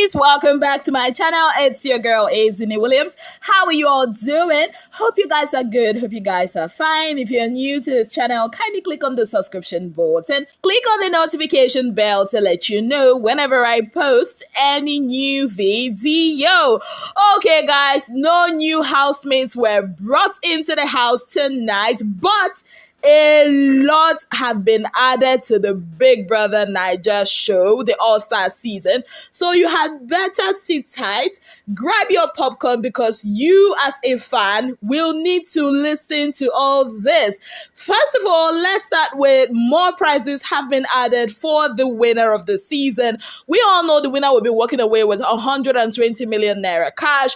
Ladies, welcome back to my channel. It's your girl Azini Williams. How are you all doing? Hope you guys are good. Hope you guys are fine. If you're new to the channel, kindly click on the subscription button. Click on the notification bell to let you know whenever I post any new video. Okay guys, no new housemates were brought into the house tonight, but a lot have been added to the Big Brother Naija show, the All-Star season. So you had better sit tight, grab your popcorn because you as a fan will need to listen to all this. First of all, let's start with more prizes have been added for the winner of the season. We all know the winner will be walking away with 120 million naira cash.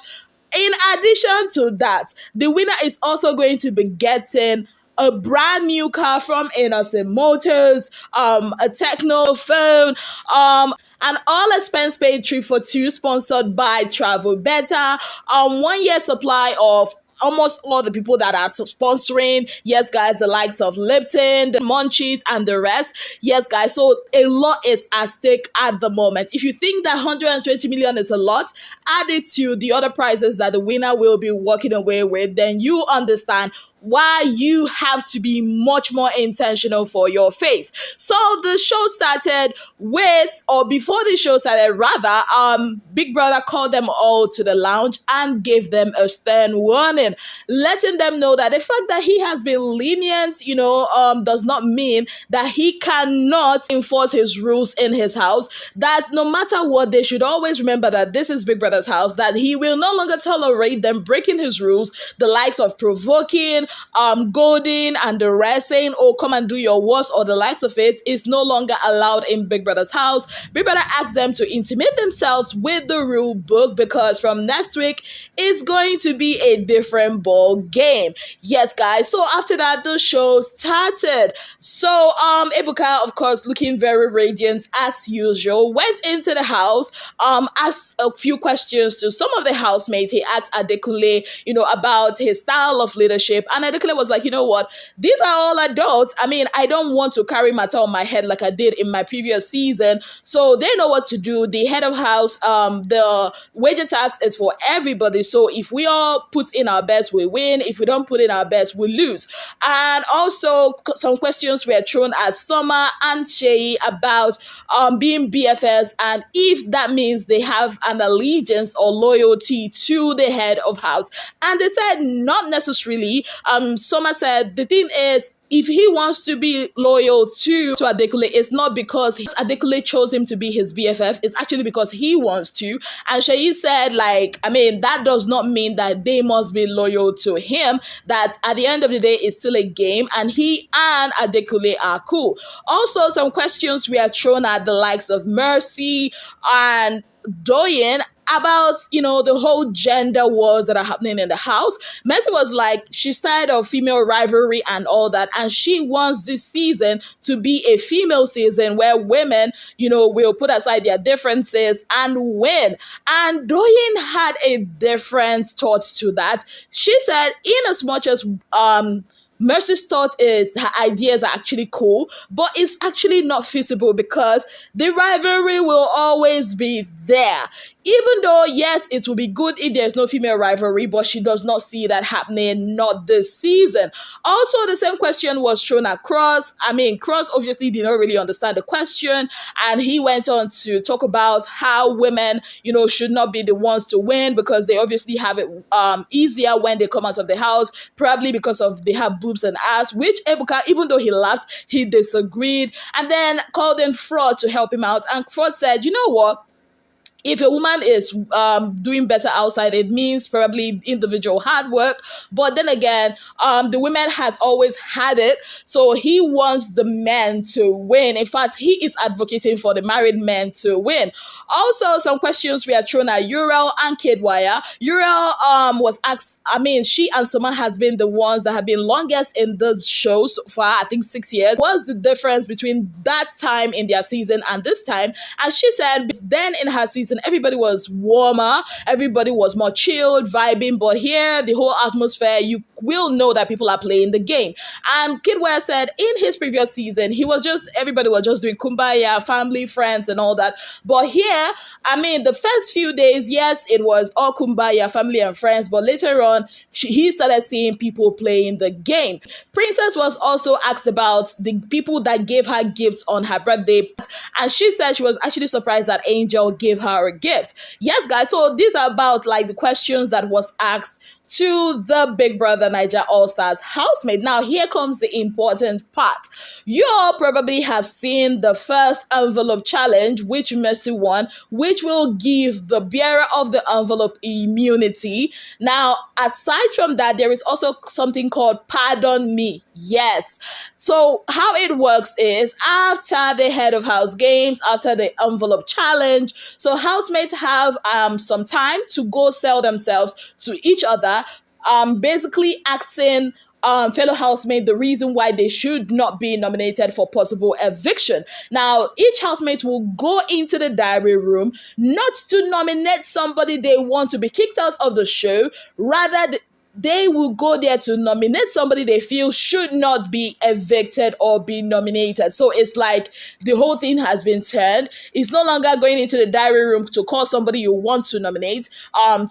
In addition to that, the winner is also going to be getting a brand new car from Innocent Motors, a techno phone, an all expense paid trip for two sponsored by Travel Better, 1 year supply of almost all the people that are sponsoring. Yes, guys, the likes of Lipton, the Munchies, and the rest. Yes, guys, so a lot is at stake at the moment. If you think that 120 million is a lot, add it to the other prizes that the winner will be walking away with, then you understand why you have to be much more intentional for your face. So the show started with, or before the show started rather, Big Brother called them all to the lounge and gave them a stern warning, letting them know that the fact that he has been lenient, does not mean that he cannot enforce his rules in his house, that no matter what, they should always remember that this is Big Brother's house, that he will no longer tolerate them breaking his rules, the likes of provoking, goading and the rest, saying, oh, come and do your worst or the likes of it, is no longer allowed in Big Brother's house. Big Brother asked them to intimate themselves with the rule book because from next week, it's going to be a different ball game. Yes, guys. So after that, the show started. So Ebuka, of course, looking very radiant as usual, went into the house, asked a few questions to some of the housemates. He asked Adekunle, about his style of leadership, and Adekunle was like, you know what, these are all adults. I mean, I don't want to carry matter on my head like I did in my previous season. So they know what to do. The head of house, the wager tax is for everybody. So if we all put in our best, we win. If we don't put in our best, we lose. And also some questions were thrown at Summer and Shay about being BFFs and if that means they have an allegiance or loyalty to the head of house. And they said not necessarily. Summer said the thing is, if he wants to be loyal to Adekunle, it's not because Adekunle chose him to be his BFF. It's actually because he wants to. And Shayi said, that does not mean that they must be loyal to him. That at the end of the day, it's still a game. And he and Adekunle are cool. Also, some questions were thrown at the likes of Mercy and Doyen about, the whole gender wars that are happening in the house. Mercy was like, she's tired of female rivalry and all that, and she wants this season to be a female season where women, will put aside their differences and win. And Doyen had a different thought to that. She said, in as much as Mercy's thought is her ideas are actually cool, but it's actually not feasible because the rivalry will always be there. Even though, yes, it will be good if there's no female rivalry, but she does not see that happening, not this season. Also, the same question was thrown at Cross. Cross obviously did not really understand the question, and he went on to talk about how women, should not be the ones to win because they obviously have it easier when they come out of the house, probably because of they have boobs and ass, which Ebuka, even though he laughed, he disagreed, and then called in Fraud to help him out. And Fraud said, you know what? If a woman is doing better outside, it means probably individual hard work. But then again, the women has always had it. So he wants the men to win. In fact, he is advocating for the married men to win. Also, some questions were thrown at Uriel and Kidwire. Uriel was asked, she and Summer has been the ones that have been longest in the show so far, I think 6 years. What's the difference between that time in their season and this time? And she said, then in her season, season, everybody was warmer, everybody was more chilled, vibing. But here, the whole atmosphere, you will know that people are playing the game. And Kid Ware said in his previous season, everybody was just doing kumbaya, family, friends, and all that. But here, I mean, the first few days, yes, it was all kumbaya, family and friends. But later on, he started seeing people playing the game. Princess was also asked about the people that gave her gifts on her birthday, and she said she was actually surprised that Angel gave her a gift. Yes, guys, so these are about like the questions that was asked to the Big Brother Naija All-Stars housemate. Now, here comes the important part. You all probably have seen the first envelope challenge, which Mercy won, which will give the bearer of the envelope immunity. Now, aside from that, there is also something called Pardon Me. Yes. So how it works is after the head of house games, after the envelope challenge, so housemates have some time to go sell themselves to each other, basically asking fellow housemate the reason why they should not be nominated for possible eviction. Now, each housemate will go into the diary room not to nominate somebody they want to be kicked out of the show, rather they will go there to nominate somebody they feel should not be evicted or be nominated. So it's like the whole thing has been turned. It's no longer going into the diary room to call somebody you want to nominate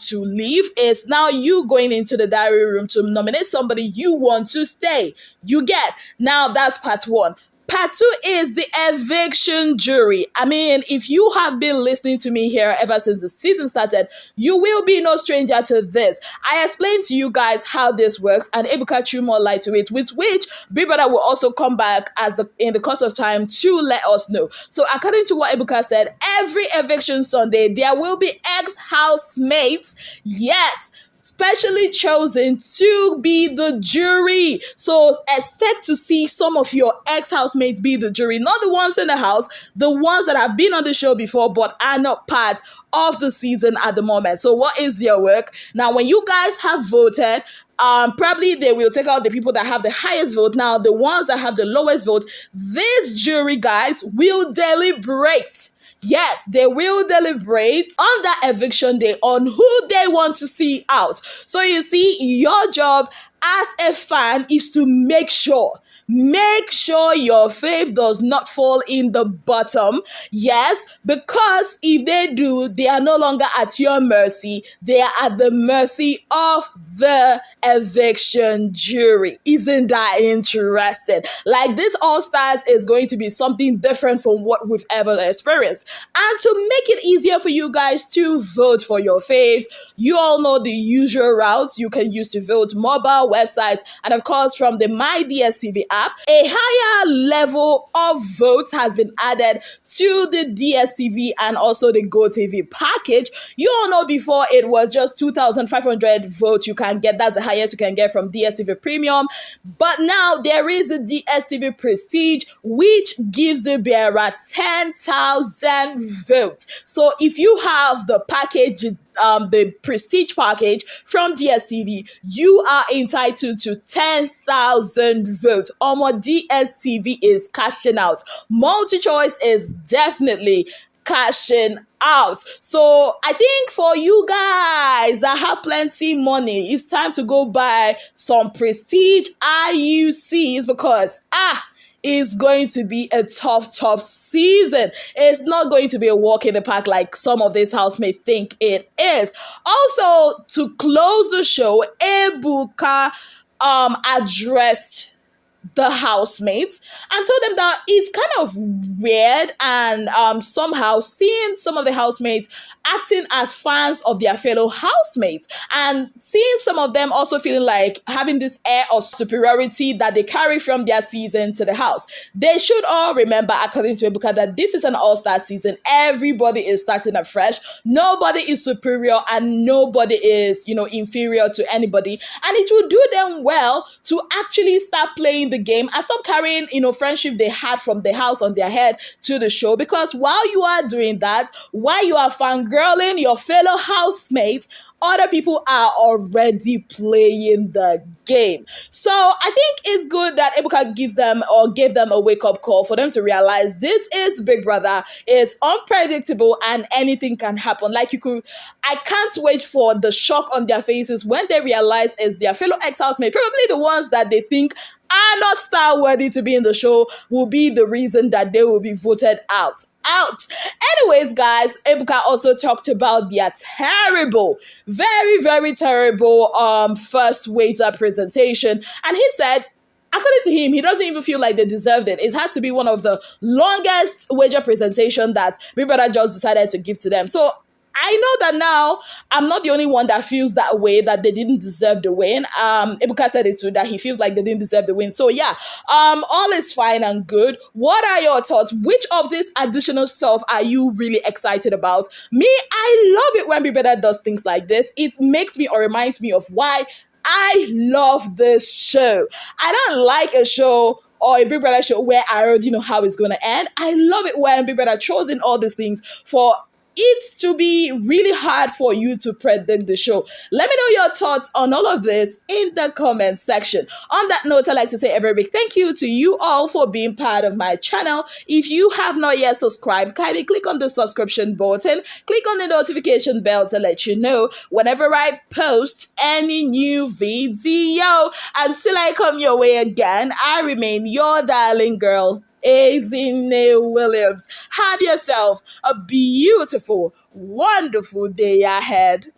to leave. It's now you going into the diary room to nominate somebody you want to stay. You get? Now that's part one. Part two is the eviction jury. I mean, if you have been listening to me here ever since the season started, you will be no stranger to this. I explained to you guys how this works, and Ebuka threw more light to it, with which Big Brother will also come back in the course of time to let us know. So according to what Ebuka said, every eviction Sunday, there will be ex-housemates, yes, specially chosen to be the jury. So expect to see some of your ex-housemates be the jury, not the ones in the house, the ones that have been on the show before but are not part of the season at the moment. So what is your work? Now, when you guys have voted, probably they will take out the people that have the highest vote. Now, the ones that have the lowest vote, this jury, guys, will deliberate. Yes, they will deliberate on that eviction day on who they want to see out. So you see, your job as a fan is to make sure your fave does not fall in the bottom. Yes, because if they do, they are no longer at your mercy. They are at the mercy of the eviction jury. Isn't that interesting? Like, this All-Stars is going to be something different from what we've ever experienced. And to make it easier for you guys to vote for your faves, you all know the usual routes you can use to vote: mobile, websites, and of course from the My DSTV app. A higher level of votes has been added to the DSTV and also the GoTV package. You all know before it was just 2,500 votes you can get. That's the highest you can get from DSTV Premium. But now there is a DSTV Prestige, which gives the bearer 10,000 votes. So if you have the package, the Prestige package from DSTV, you are entitled to 10,000 votes. DSTV is cashing out. Multi-choice is definitely cashing out. So I think for you guys that have plenty money, it's time to go buy some Prestige IUCs, because it's going to be a tough season. It's not going to be a walk in the park like some of this house may think it is. Also, to close the show, Ebuka addressed the housemates and told them that it's kind of weird and somehow seeing some of the housemates acting as fans of their fellow housemates, and seeing some of them also feeling like having this air of superiority that they carry from their season to the house. They should all remember, according to Ebuka, that this is an all-star season. Everybody is starting afresh. Nobody is superior and nobody is, inferior to anybody. And it will do them well to actually start playing the game and stop carrying, friendship they had from the house on their head to the show. Because while you are doing that, while you are fangirling your fellow housemates, other people are already playing the game. So I think it's good that Ebuka gave them a wake-up call for them to realize this is Big Brother. It's unpredictable and anything can happen. I can't wait for the shock on their faces when they realize it's their fellow ex-housemates, probably the ones that they think are not star worthy to be in the show, will be the reason that they will be voted out. Anyways, guys, Ebuka also talked about their terrible, very, very terrible first waiter presentation. And he said, according to him, he doesn't even feel like they deserved it. It has to be one of the longest wager presentation that Big Brother just decided to give to them. So I know that now I'm not the only one that feels that way, that they didn't deserve the win. Ebuka said it too, that he feels like they didn't deserve the win. So yeah, all is fine and good. What are your thoughts? Which of this additional stuff are you really excited about? Me, I love it when Big Brother does things like this. It makes me or reminds me of why I love this show. I don't like a show or a Big Brother show where I already know how it's going to end. I love it when Big Brother throws in all these things for it to be really hard for you to predict the show. Let me know your thoughts on all of this in the comment section. On that note, I'd like to say a very big thank you to you all for being part of my channel. If you have not yet subscribed, kindly click on the subscription button, click on the notification bell to let you know whenever I post any new video. Until I come your way again, I remain your darling girl, Ezinne Williams. Have yourself a beautiful, wonderful day ahead.